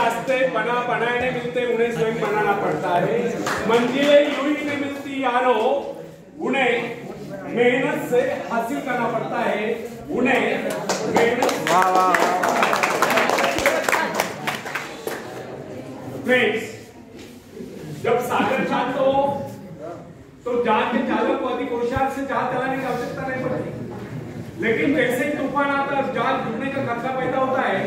रास्ते बनाए मिलते, उन्हें स्वयं बनाना पड़ता है। मंजिलें यूं ही नहीं मिलती यारो, उन्हें मेहनत से हासिल करना पड़ता है, उन्हें मेहनत। फ्रेंड्स, जब सागर शांत हो तो जहाज के चालक को अधिक होशियार से जहाज चलाने की आवश्यकता नहीं पड़ती, लेकिन जैसे ही तूफान आता है, जहाज डूबने का खतरा पैदा होता है,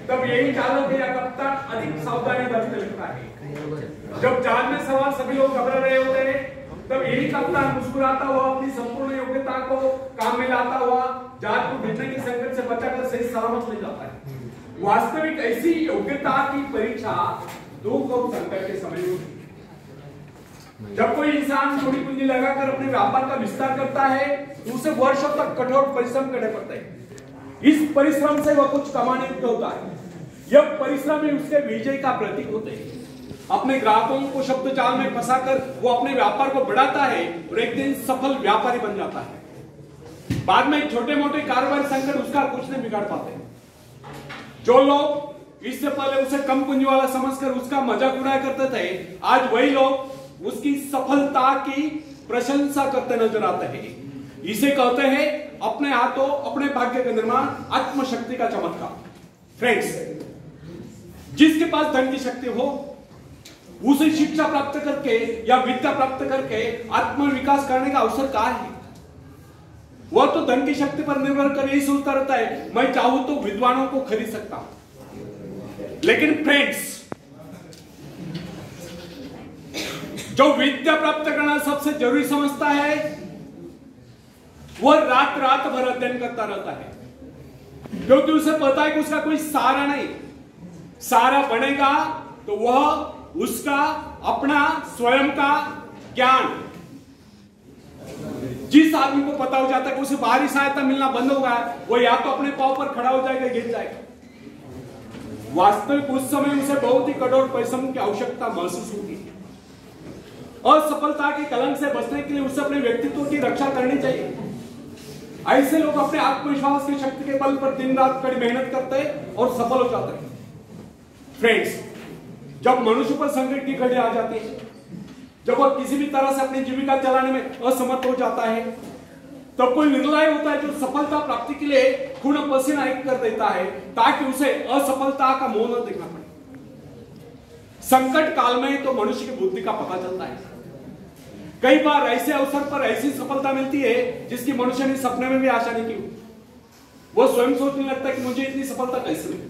तब यही चालक या कप्तान अधिक सावधानी बरतने लगता है। जब जहाज में सवार सभी लोग घबरा रहे होते हैं, तब यही कप्तान मुस्कुराता हुआ अपनी संपूर्ण योग्यता को काम में लाता हुआ जहाज को डूबने के संकट से बचाकर सही सलामत ले जाता है। वास्तविक ऐसी योग्यता की परीक्षा दुख और संकट के समय होती है। जब कोई इंसान थोड़ी पूंजी लगाकर अपने व्यापार का विस्तार करता है, तो उसे वर्षों तक कठोर परिश्रम करने पड़ते हैं। इस परिश्रम से वह कुछ कमाने युक्त होता है। यह परिश्रम ही उसके विजय का प्रतीक होते हैं। अपने ग्राहकों को शब्द जाल में फंसाकर वो अपने व्यापार को बढ़ाता है और एक दिन सफल व्यापारी बन जाता है। बाद में छोटे मोटे कारोबारी संकट उसका कुछ नहीं बिगाड़ पाते। जो लोग इससे पहले उसे कम पूंजी वाला समझकर उसका मजाक उड़ाया करते थे, आज वही लोग उसकी सफलता की प्रशंसा करते नजर आते हैं। इसे कहते हैं अपने हाथों अपने भाग्य का निर्माण, आत्मशक्ति का चमत्कार। फ्रेंड्स, जिसके पास धन की शक्ति हो, उसे शिक्षा प्राप्त करके या विद्या प्राप्त करके आत्म विकास करने का अवसर कहां है? वह तो धन की शक्ति पर निर्भर कर यही सोचता रहता है, मैं चाहूं तो विद्वानों को खरीद सकता हूं। लेकिन फ्रेंड्स, जो विद्या प्राप्त करना सबसे जरूरी समझता है, वह रात रात भर अध्ययन करता रहता है, क्योंकि उसे पता है कि उसका कोई सहारा नहीं। सहारा बनेगा तो वह उसका अपना स्वयं का ज्ञान। जिस आदमी को पता हो जाता है कि उसे बाहरी सहायता मिलना बंद होगा, वो या तो अपने पांव पर खड़ा हो जाएगा, गिर जाएगा। वास्तविक उस समय उसे बहुत ही कठोर परिश्रम की आवश्यकता महसूस होगी। असफलता के कलंक से बचने के लिए उसे अपने व्यक्तित्व की रक्षा करनी चाहिए। ऐसे लोग अपने आत्मविश्वास की शक्ति के बल पर दिन रात कड़ी मेहनत करते हैं और सफल हो जाते हैं। फ्रेंड्स, जब मनुष्य पर संकट की घड़ी आ जाती है, जब वह किसी भी तरह से अपनी जीविका चलाने में असमर्थ हो जाता है, तब कोई निर्णय होता है जो सफलता प्राप्ति के लिए खून पसीना एक कर देता है, ताकि उसे असफलता का मोह न देखना पड़े। संकट काल में तो मनुष्य की बुद्धि का पता चलता है। कई बार ऐसे अवसर पर ऐसी सफलता मिलती है जिसकी मनुष्य ने सपने में भी आशा नहीं की। वो स्वयं सोचने लगता है कि मुझे इतनी सफलता कैसे मिली।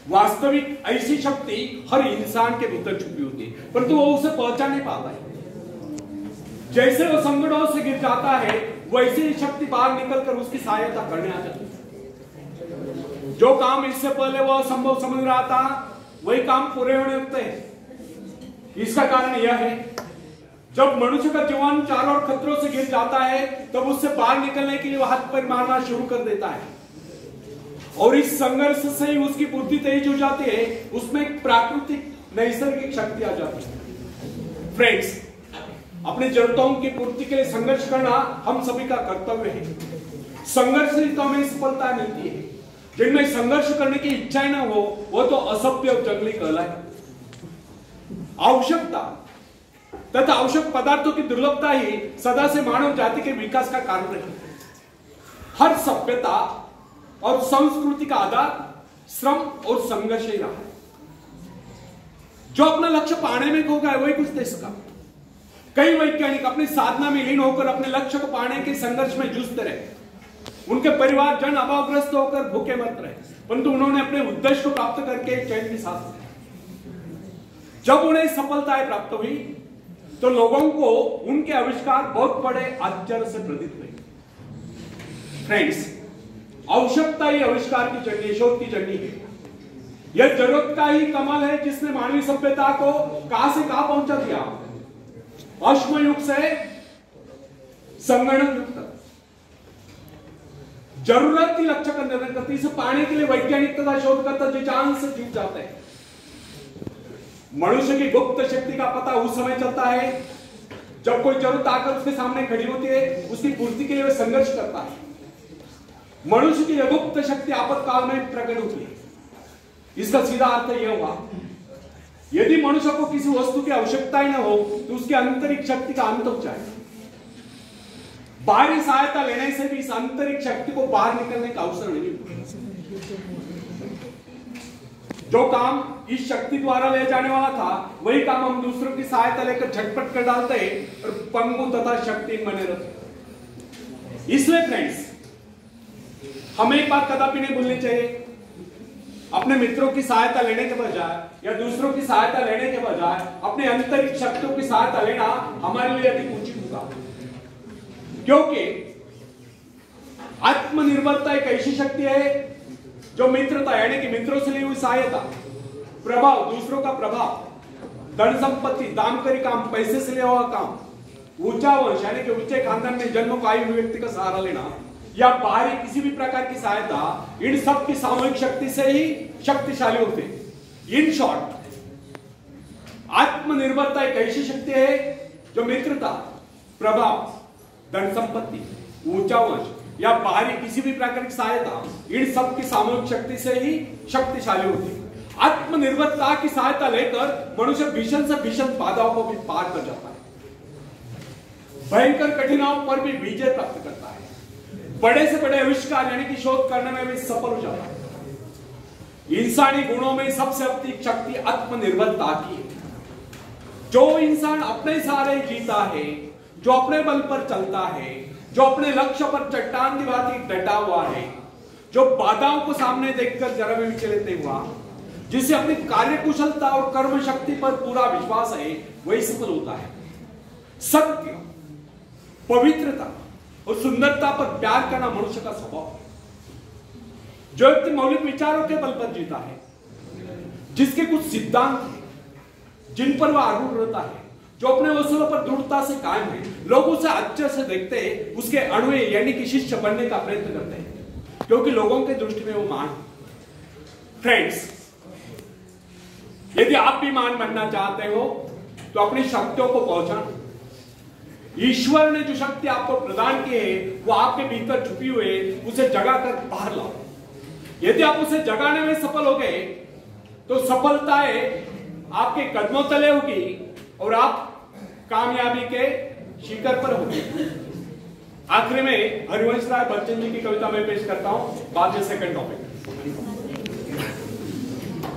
वास्तविक ऐसी शक्ति हर इंसान के भीतर छुपी होती है, परंतु वो उसे पहचान नहीं पाता है। जैसे वो संकटों से गिर जाता है, वैसे ही शक्ति बाहर निकलकर उसकी सहायता करने आ जाती है। जो काम इससे पहले वो असंभव समझ रहा था, वही काम पूरे होने लगते हैं। इसका कारण यह है, जब मनुष्य का जीवन चारों ओर खतरों से घिर जाता है, तब उससे बाहर निकलने के लिए वह हाथ पैर मारना शुरू कर देता है, और इस संघर्ष से ही उसकी बुद्धि तेज हो जाती है। उसमें एक प्राकृतिक नैसर्गिक शक्ति आ जाती है। फ्रेंड्स, अपनी जरूरतों की पूर्ति के लिए संघर्ष करना हम सभी का कर्तव्य है। संघर्ष से तो हमें सफलता मिलती है। जिनमें संघर्ष करने की इच्छा न हो, वो तो असभ्य और जंगली कहलाए। आवश्यकता तथा आवश्यक पदार्थों की दुर्लभता ही सदा से मानव जाति के विकास का कारण रही। हर सभ्यता और संस्कृति का आधार श्रम और संघर्ष ही रहा। जो अपना लक्ष्य पाने में खो गया, वही कुछ दे सका। कई वैज्ञानिक अपनी साधना में लीन होकर अपने लक्ष्य को पाने के संघर्ष में जूझते रहे। उनके परिवार जन अभावग्रस्त होकर भूखे मरते रहे, परंतु उन्होंने अपने उद्देश्य को प्राप्त करके चैन की सांस ली। जब उन्हें सफलताएं प्राप्त हुई, तो लोगों को उनके आविष्कार बहुत बड़े आश्चर्य से प्रतीत हुए। फ्रेंड्स, आवश्यकता ही आविष्कार की जर्नी, शोध की जर्नी है। यह जरूरत का ही कमाल है जिसने मानवीय सभ्यता को कहां से कहां पहुंचा दिया। अश्म युग से संगणक युग तक जरूरत ही लक्ष्य का निर्णय करती है। इसे पाने के लिए वैज्ञानिक तथा शोधकर्ता जी जान से जीत जाते हैं। मनुष्य की गुप्त शक्ति का पता उस समय चलता है जब कोई जरूरत आकर उसके सामने खड़ी होती है, उसकी पूर्ति के लिए वह संघर्ष करता है। मनुष्य की यह गुप्त शक्ति आपातकाल में प्रकट होती है। इसका सीधा अर्थ यह हुआ, यदि मनुष्य को किसी वस्तु की आवश्यकता ही न हो तो उसकी आंतरिक शक्ति का अंत हो जाए। बाहरी सहायता लेने से भी इस आंतरिक शक्ति को बाहर निकलने का अवसर नहीं मिलता। जो काम इस शक्ति द्वारा ले जाने वाला था वही काम हम दूसरों की सहायता लेकर झटपट कर डालते हैं और पंगु तथा शक्तिहीन बने रहते। इसलिए फ्रेंड्स, हमें एक बात कदापि नहीं भूलनी चाहिए, अपने मित्रों की सहायता लेने के बजाय या दूसरों की सहायता लेने के बजाय अपने आंतरिक शक्तियों की सहायता लेना हमारे लिए अधिक उचित होगा। क्योंकि आत्मनिर्भरता एक ऐसी शक्ति है जो मित्रता यानी कि मित्रों से ली हुई सहायता, प्रभाव, दूसरों का प्रभाव, धन संपत्ति, दामकरी काम, पैसे से लिया हुआ काम, ऊंचा वंश यानी कि ऊंचे खानदान में जन्म को आए हुए व्यक्ति का सहारा लेना या बाहरी किसी भी प्रकार की सहायता, इन सब की सामूहिक शक्ति से ही शक्तिशाली होते हैं। इन शॉर्ट, आत्मनिर्भरता एक ऐसी शक्ति है जो मित्रता, प्रभाव, धन संपत्ति, ऊंचा वंश या बाहरी किसी भी प्रकार की सहायता, इन सब की सामूहिक शक्ति से ही शक्तिशाली होती है। आत्मनिर्भरता की सहायता लेकर मनुष्य भीषण से भीषण बाधाओं को भी पार कर जाता है, भयंकर कठिनाइयों पर भी विजय प्राप्त करता है, बड़े से बड़े आविष्कार यानी कि शोध करने में भी सफल हो जाता है। इंसानी गुणों में सबसे अधिक शक्ति आत्मनिर्भरता की है। जो इंसान अपने सहारे जीता है, जो अपने बल पर चलता है, जो अपने लक्ष्य पर चट्टान की भांति डटा हुआ है, जो बाधाओं को सामने देखकर जरा भी विचलित नहीं हुआ, जिसे अपनी कार्यकुशलता और कर्म शक्ति पर पूरा विश्वास है, वही सफल होता है। सत्य, पवित्रता और सुंदरता पर प्यार करना मनुष्य का स्वभाव। जो व्यक्ति मौलिक विचारों के बल पर जीता है, जिसके कुछ सिद्धांत हैं जिन पर वह आरूढ़ रहता है, जो अपने वसूलों पर दृढ़ता से कायम है, लोग उसे अच्छे से देखते हैं, उसके अणुए यानी कि शिष्य बनने का प्रयत्न करते हैं, क्योंकि लोगों के दृष्टि में वो मान। फ्रेंड्स, यदि आप भी मान बनना चाहते हो तो अपनी शक्तियों को पहचानो। ईश्वर ने जो शक्ति आपको प्रदान की है वो आपके भीतर छुपी हुई है, उसे जगाकर बाहर लाओ। यदि आप उसे जगाने में सफल हो गए तो सफलताएं आपके कदमों तले होगी और आप कामयाबी के शिखर पर होंगे। आखिरी में हरिवंश राय बच्चन जी की कविता में पेश करता हूं, बाद में सेकंड टॉपिक।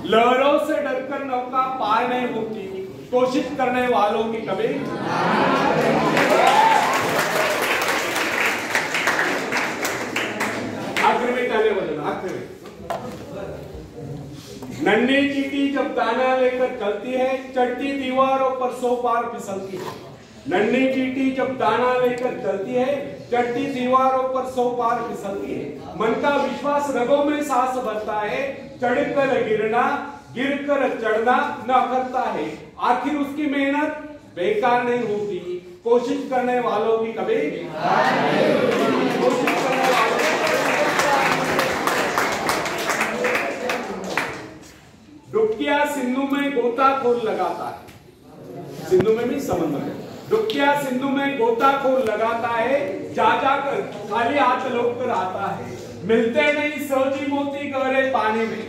लहरों से डरकर नौका पार नहीं होती, कोशिश करने वालों की कभी आखिर में क्या बोले, आखिर में नन्ही चींटी जब दाना लेकर चलती है, चढ़ती दीवारों पर 100 बार फिसलती है। नन्ही चींटी जब दाना लेकर चलती है, चढ़ती दीवारों पर 100 बार फिसलती है। मन का विश्वास रगों में सांस भरता है, चढ़कर गिरना, गिरकर चढ़ना न करता है। आखिर उसकी मेहनत बेकार नहीं होती, कोशिश करने वालों की कभी कोशिश करने वालों की डुबकिया सिंधु में गोताखोर लगाता है। सिंधु में भी समुद्र है। डुबकिया सिंधु में गोताखोर लगाता है, जा जाकर खाली हाथ लौट कर आता है। मिलते नहीं सोची मोती गहरे पानी में,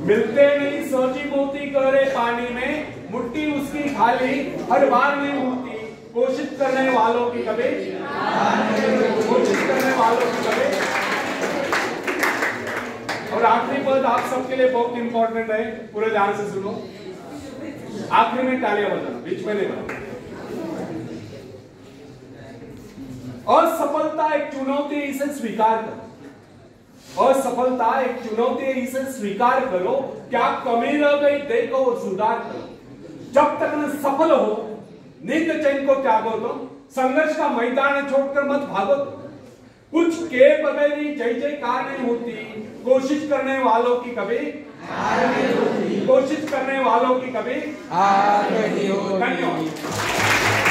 मिलते नहीं सोची मोती गहरे पानी में, मुट्ठी उसकी खाली हर बार नहीं होती, कोशिश करने वालों की कभी कोशिश करने वालों की कभी। और आखिरी पद आप सबके लिए बहुत इंपॉर्टेंट है, पूरे ध्यान से सुनो। आखिरी में तालियां बजाना, बीच में नहीं बजाना। असफलता एक चुनौती, इसे स्वीकार करो। असफलता एक चुनौती, इसे स्वीकार करो। क्या कमी रह गई देखो और सुधार करो। जब तक न सफल हो, नींद चैन को त्यागो तो, संघर्ष का मैदान छोड़कर मत भागो तो। कुछ के बगैर ही जय जयकार नहीं होती, कोशिश करने वालों की कभी हार नहीं होती, कोशिश करने वालों की कभी हार नहीं होती। धन्यवाद।